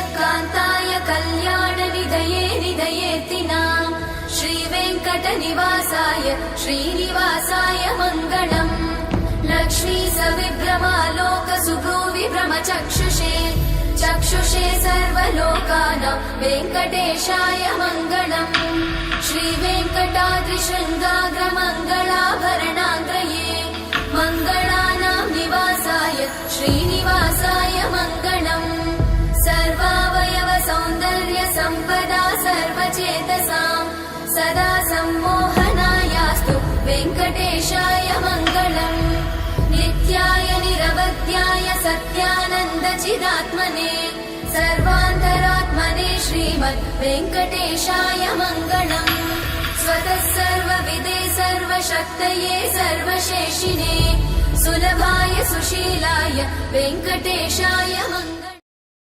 श्रीयकान्ताय कल्याणनिधये निधयेतिनाम् श्रीवेङ्कटनिवासाय श्रीनिवासाय मङ्गलम् लक्ष्मी सविभ्रमालोकसुभ्रूविभ्रमचक्षुषे चक्षुषे सर्वलोकानां वेङ्कटेशाय मङ्गलम् श्रीवेङ्कटाद्रिशृङ्गाग्रमङ्गलाभरणाग्रये मङ्गलानां निवासाय श्रीनिवासाय मङ्गलम् सर्वावयव सौन्दर्य सम्पदा सर्वचेतसां सदा सम्मोहनायास्तु वेङ्कटेशाय मङ्गलम् नित्याय निरवध्याय सत्यानन्दचिदात्मने सर्वान्तरात्मने श्रीमद् वेङ्कटेशाय मङ्गलम् स्वतः सर्वविदे सर्वशक्तये सर्वशेषिणे सुलभाय सुशीलाय वेङ्कटेशाय मङ्गलम्।